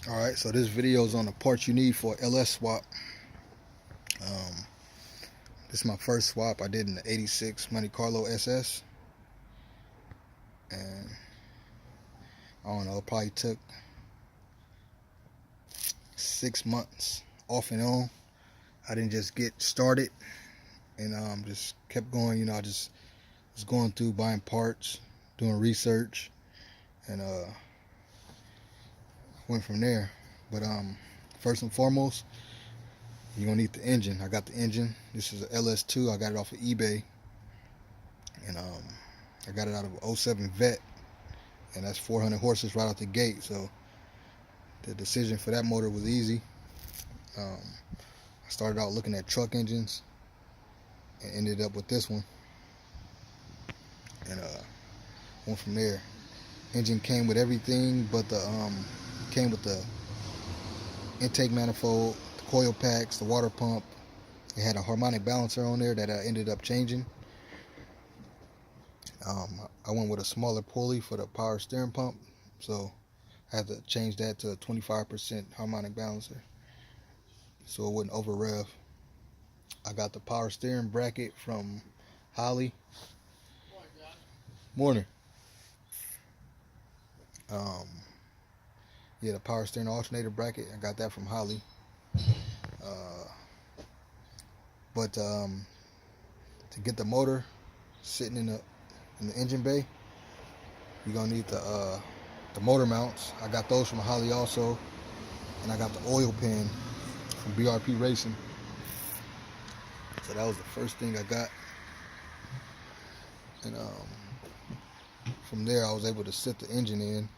Alright, so this video is on the parts you need for LS swap. This is my first swap I did in the 86 Monte Carlo SS. And I don't know, it probably took 6 months off and on. I didn't just get started and just kept going. I just was going through buying parts, doing research, and went from there. But first and foremost, you're gonna need the engine. I got the engine. This is an LS2. I got it off of eBay, and I got it out of an 07 Vet, and that's 400 horses right out the gate. So the decision for that motor was easy. I started out looking at truck engines and ended up with this one, and went from there. Engine came with everything, but came with the intake manifold, the coil packs, the water pump. It had a harmonic balancer on there that I ended up changing. I went with a smaller pulley for the power steering pump, so I had to change that to a 25% harmonic balancer so it wouldn't over rev. I got the power steering bracket from Holly. Morning. Yeah, the power steering alternator bracket, I got that from Holly. But to get the motor sitting in the engine bay, you're gonna need the motor mounts. I got those from Holly also, and I got the oil pan from BRP Racing. So that was the first thing I got, and from there I was able to sit the engine in,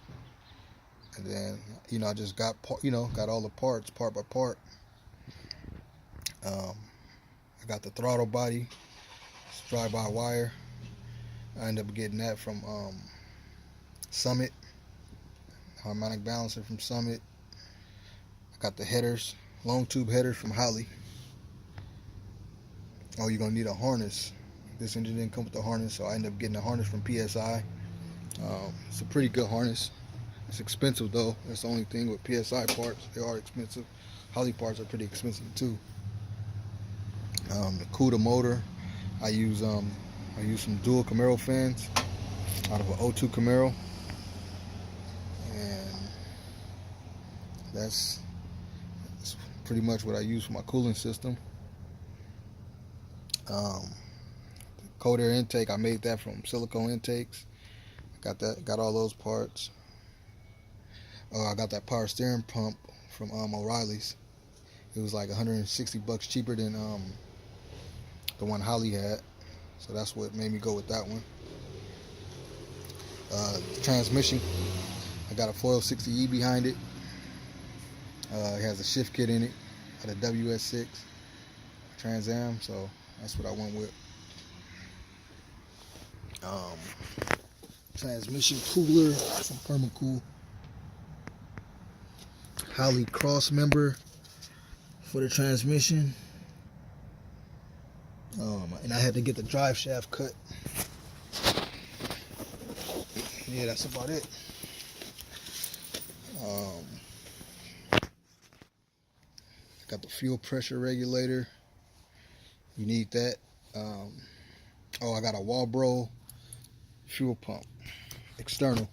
and then I just got got all the parts part by part. I got the throttle body, it's drive-by wire. I ended up getting that from Summit, harmonic balancer from Summit. I got the headers, long tube headers from Holly. Oh, you're gonna need a harness. This engine didn't come with the harness, so I ended up getting a harness from PSI. It's a pretty good harness. It's expensive though. That's the only thing with PSI parts. They are expensive. Holly parts are pretty expensive too. To cool the motor, I use some dual Camaro fans out of an 02 Camaro, and that's pretty much what I use for my cooling system. The cold air intake, I made that from silicone intakes. Got all those parts. I got that power steering pump from O'Reilly's. It was like $160 cheaper than the one Holly had, so that's what made me go with that one. Transmission, I got a 460E behind it. It has a shift kit in it, got a WS6 Trans Am, so that's what I went with. Transmission cooler, some Permacool. Holly cross member for the transmission. And I had to get the drive shaft cut. Yeah, that's about it. Got the fuel pressure regulator. You need that. I got a Walbro fuel pump, external.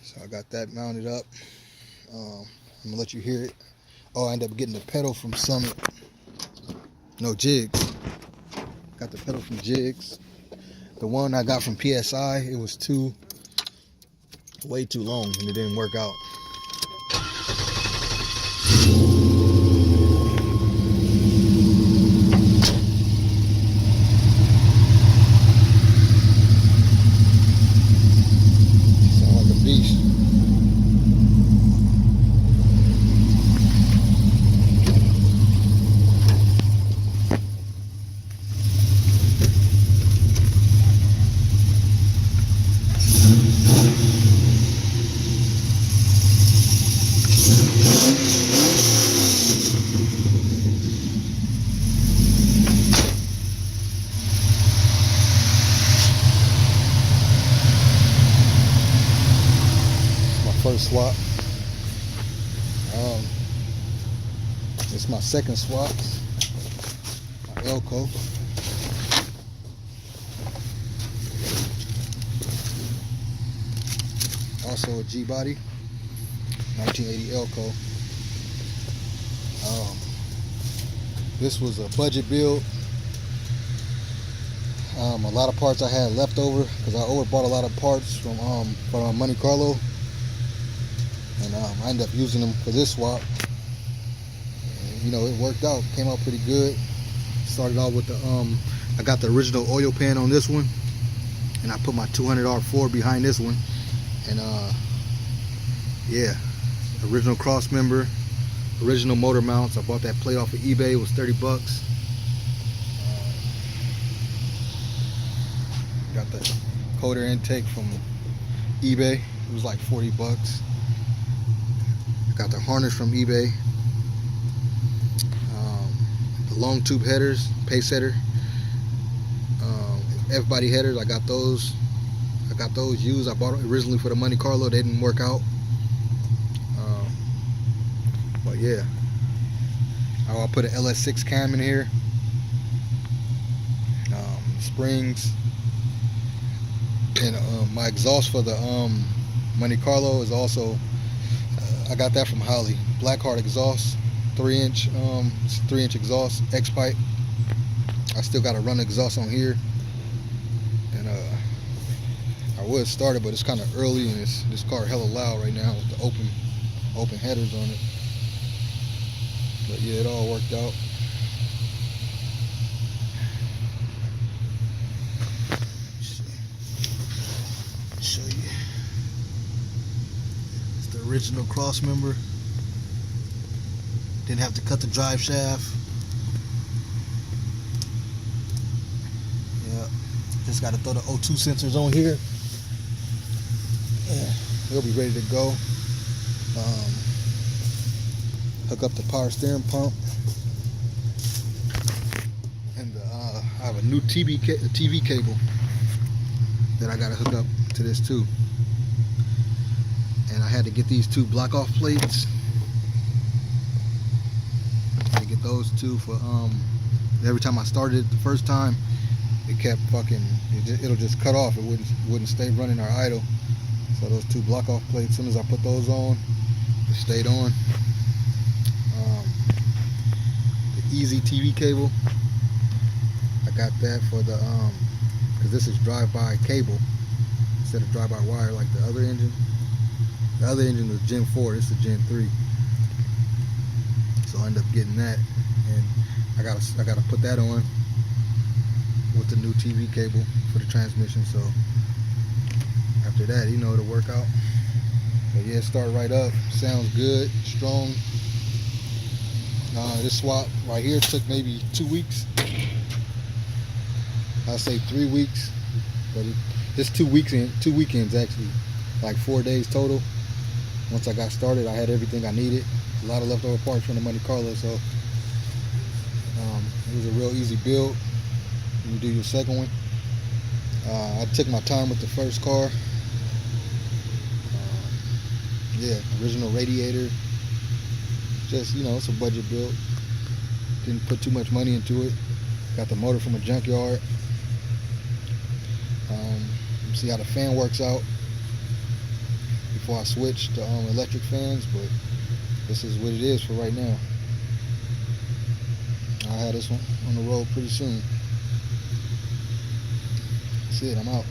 So I got that mounted up. I'm gonna let you hear it. I ended up getting the pedal from Summit. No, Jigs. Got the pedal from Jigs. The one I got from PSI, it was way too long and it didn't work out. Sound like a beast. first swap. It's my second swap. My Elko. Also a G-body, 1980 Elko. This was a budget build. A lot of parts I had left over because I overbought a lot of parts from Monte Carlo, and I ended up using them for this swap. And, you know, it worked out, came out pretty good. Started off with the I got the original oil pan on this one, and I put my 200 R4 behind this one, and yeah, original cross member, original motor mounts. I bought that plate off of eBay. It was 30 bucks. Got the coder intake from eBay. It was like 40 bucks. I got the harness from eBay. The long tube headers, pace header, F-body headers. I got those used. I bought them originally for the Monte Carlo. They didn't work out. But yeah, I'll put an LS6 cam in here. Springs. And my exhaust for the Monte Carlo is also, I got that from Holly. Blackheart exhaust, 3-inch, 3-inch exhaust, X pipe. I still got to run exhaust on here, and I would start it, but it's kind of early, and this car hella loud right now with the open headers on it. But yeah, it all worked out. Show you. It's the original cross member. Didn't have to cut the drive shaft. Yeah, just got to throw the O2 sensors on here. Yeah, it'll be ready to go. Hook up the power steering pump, and I have a new TV cable that I got to hook up to this too. And I had to get these two block off plates. I had to get those two for every time I started it the first time, it kept fucking, it'll just cut off. It wouldn't stay running or idle. So those two block off plates, as soon as I put those on, it stayed on. The Easy TV cable, I got that for the because this is drive-by cable instead of drive-by wire like the other engine. The other engine was Gen 4, this is Gen 3. So I ended up getting that, and I gotta put that on with the new TV cable for the transmission. So after that, you know, it'll work out. But yeah, start right up. Sounds good, strong. This swap right here took maybe 2 weeks. I'll say 3 weeks, but it's 2 weekends actually, like 4 days total. Once I got started, I had everything I needed. A lot of leftover parts from the Monte Carlo, so it was a real easy build. You do your second one. I took my time with the first car. Yeah, original radiator. Just, you know, it's a budget build. Didn't put too much money into it. Got the motor from a junkyard. See how the fan works out before I switch to electric fans, but this is what it is for right now. I'll have this one on the road pretty soon. That's it, I'm out.